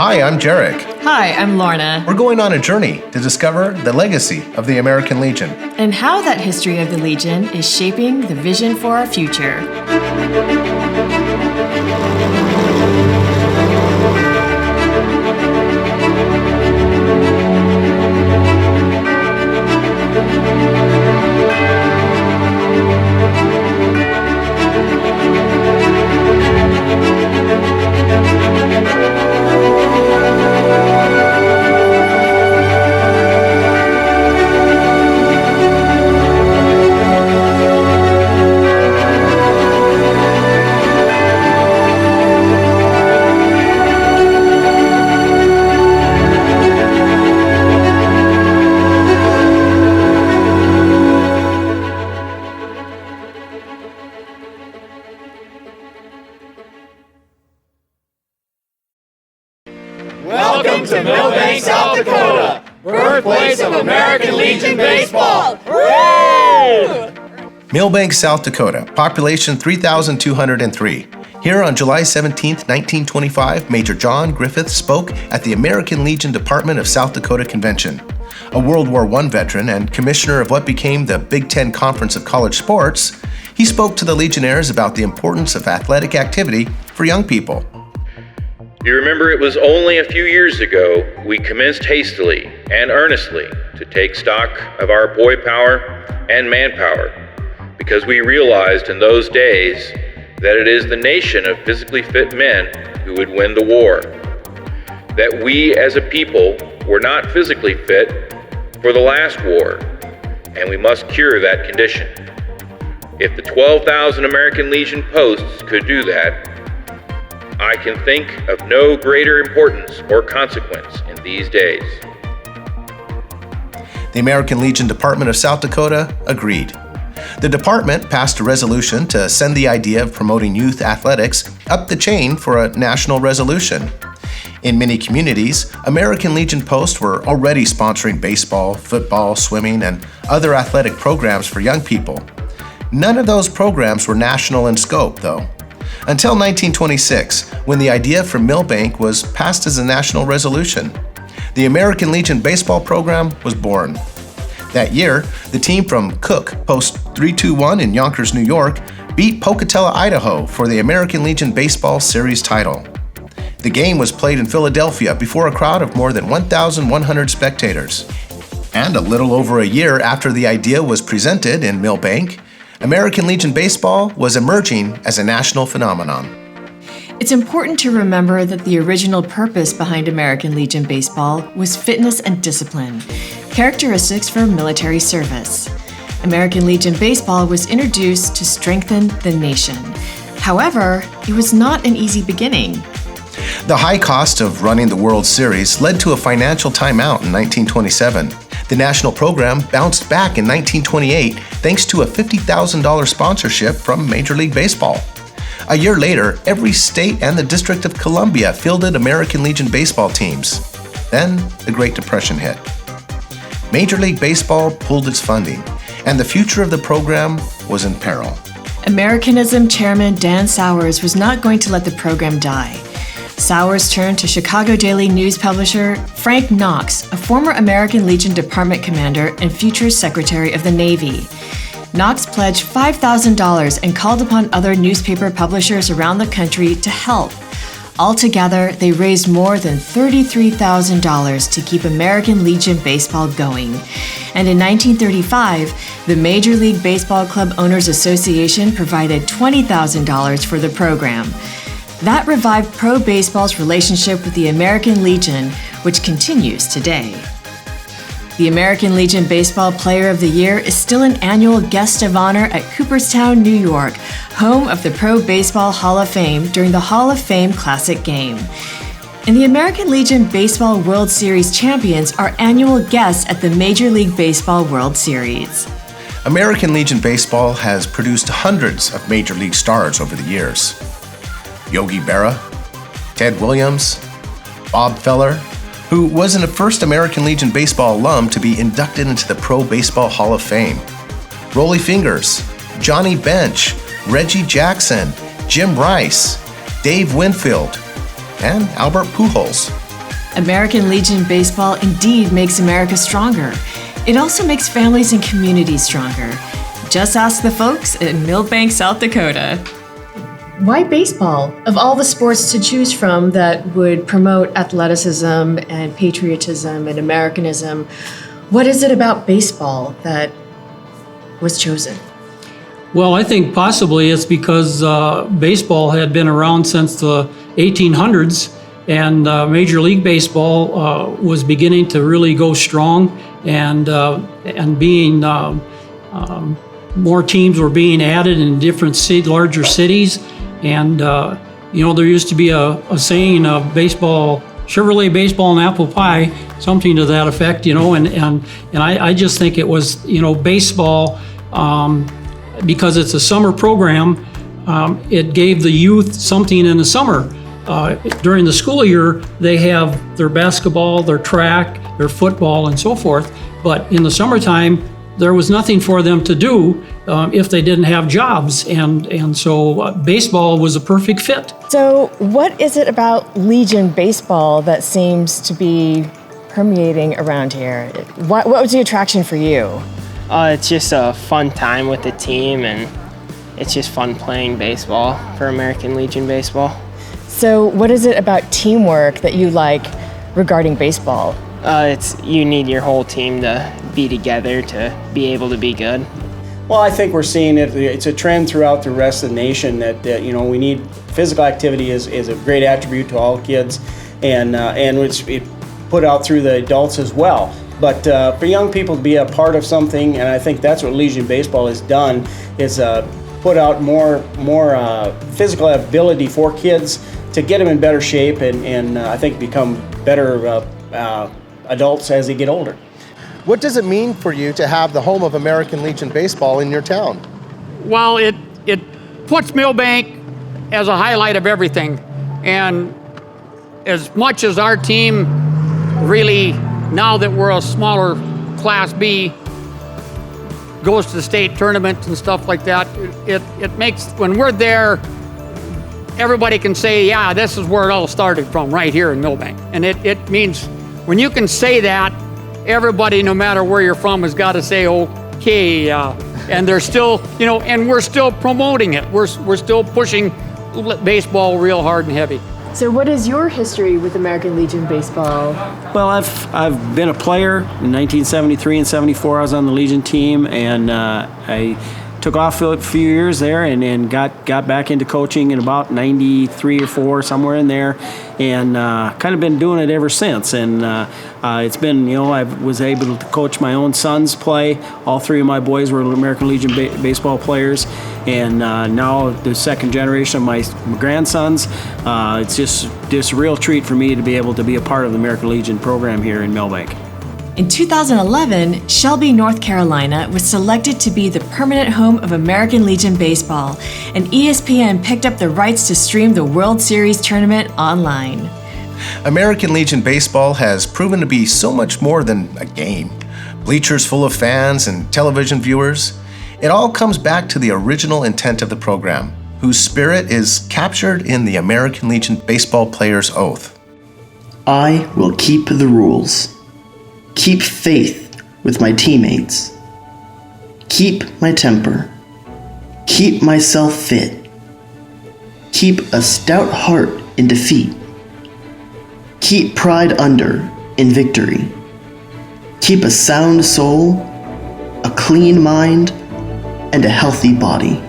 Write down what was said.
Hi, I'm Jarek. Hi, I'm Lorna. We're going on a journey to discover the legacy of the American Legion and how that history of the Legion is shaping the vision for our future. Welcome to Milbank, South Dakota, birthplace of American Legion Baseball. Hooray! Milbank, South Dakota, population 3,203. Here on July 17, 1925, Major John Griffith spoke at the American Legion Department of South Dakota Convention. A World War I veteran and commissioner of what became the Big Ten Conference of College Sports, he spoke to the Legionnaires about the importance of athletic activity for young people. You remember it was only a few years ago we commenced hastily and earnestly to take stock of our boy power and manpower, because we realized in those days that it is the nation of physically fit men who would win the war. That we as a people were not physically fit for the last war, and we must cure that condition. If the 12,000 American Legion posts could do that, I can think of no greater importance or consequence in these days. The American Legion Department of South Dakota agreed. The department passed a resolution to send the idea of promoting youth athletics up the chain for a national resolution. In many communities, American Legion posts were already sponsoring baseball, football, swimming, and other athletic programs for young people. None of those programs were national in scope, though. Until 1926, when the idea for Milbank was passed as a national resolution. The American Legion baseball program was born. That year, the team from Cook, Post 321 in Yonkers, New York, beat Pocatello, Idaho for the American Legion Baseball Series title. The game was played in Philadelphia before a crowd of more than 1,100 spectators. And a little over a year after the idea was presented in Milbank, American Legion Baseball was emerging as a national phenomenon. It's important to remember that the original purpose behind American Legion Baseball was fitness and discipline, characteristics for military service. American Legion Baseball was introduced to strengthen the nation. However, it was not an easy beginning. The high cost of running the World Series led to a financial timeout in 1927. The national program bounced back in 1928 thanks to a $50,000 sponsorship from Major League Baseball. A year later, every state and the District of Columbia fielded American Legion baseball teams. Then, the Great Depression hit. Major League Baseball pulled its funding, and the future of the program was in peril. Americanism chairman Dan Sowers was not going to let the program die. Sowers turned to Chicago Daily News publisher Frank Knox, a former American Legion Department commander and future Secretary of the Navy. Knox pledged $5,000 and called upon other newspaper publishers around the country to help. Altogether, they raised more than $33,000 to keep American Legion Baseball going. And in 1935, the Major League Baseball Club Owners Association provided $20,000 for the program. That revived pro baseball's relationship with the American Legion, which continues today. The American Legion Baseball Player of the Year is still an annual guest of honor at Cooperstown, New York, home of the Pro Baseball Hall of Fame during the Hall of Fame Classic Game. And the American Legion Baseball World Series champions are annual guests at the Major League Baseball World Series. American Legion Baseball has produced hundreds of Major League stars over the years. Yogi Berra, Ted Williams, Bob Feller, who was the first American Legion Baseball alum to be inducted into the Pro Baseball Hall of Fame. Rollie Fingers, Johnny Bench, Reggie Jackson, Jim Rice, Dave Winfield, and Albert Pujols. American Legion Baseball indeed makes America stronger. It also makes families and communities stronger. Just ask the folks in Millbank, South Dakota. Why baseball? Of all the sports to choose from that would promote athleticism and patriotism and Americanism, what is it about baseball that was chosen? Well, I think possibly it's because baseball had been around since the 1800s, and Major League Baseball was beginning to really go strong, and being more teams were being added in different larger cities, and there used to be a saying of baseball. Chevrolet baseball and apple pie, something to that effect, and I just think it was, baseball, because it's a summer program, it gave the youth something in the summer. During the school year, they have their basketball, their track, their football, and so forth, but in the summertime, there was nothing for them to do if they didn't have jobs, and so baseball was a perfect fit. So what is it about Legion Baseball that seems to be permeating around here? What was the attraction for you? It's just a fun time with the team, and it's just fun playing baseball for American Legion Baseball. So what is it about teamwork that you like regarding baseball? You need your whole team to be together to be able to be good. Well, I think we're seeing it. It's a trend throughout the rest of the nation that we need physical activity is a great attribute to all kids, and it's put out through the adults as well. But for young people to be a part of something, and I think that's what Legion Baseball has done, is put out more physical ability for kids to get them in better shape and I think become better adults as they get older. What does it mean for you to have the home of American Legion Baseball in your town? Well, it puts Millbank as a highlight of everything. And as much as our team really, now that we're a smaller Class B, goes to the state tournaments and stuff like that, it makes, when we're there, everybody can say, yeah, this is where it all started from, right here in Millbank. And it means, when you can say that, everybody, no matter where you're from, has got to say, okay, and they're still, and we're still promoting it. We're still pushing baseball real hard and heavy. So what is your history with American Legion Baseball? Well, I've been a player. In 1973 and 74, I was on the Legion team, and I took off a few years there and got back into coaching in about 93 or 4, somewhere in there, and kind of been doing it ever since. And it's been, I was able to coach my own sons play. All 3 of my boys were American Legion baseball players, and now the second generation of my grandsons. It's just a real treat for me to be able to be a part of the American Legion program here in Millbank. In 2011, Shelby, North Carolina was selected to be the permanent home of American Legion Baseball, and ESPN picked up the rights to stream the World Series tournament online. American Legion Baseball has proven to be so much more than a game. Bleachers full of fans and television viewers. It all comes back to the original intent of the program, whose spirit is captured in the American Legion Baseball player's oath. I will keep the rules. Keep faith with my teammates. Keep my temper. Keep myself fit. Keep a stout heart in defeat. Keep pride under in victory. Keep a sound soul, a clean mind, and a healthy body.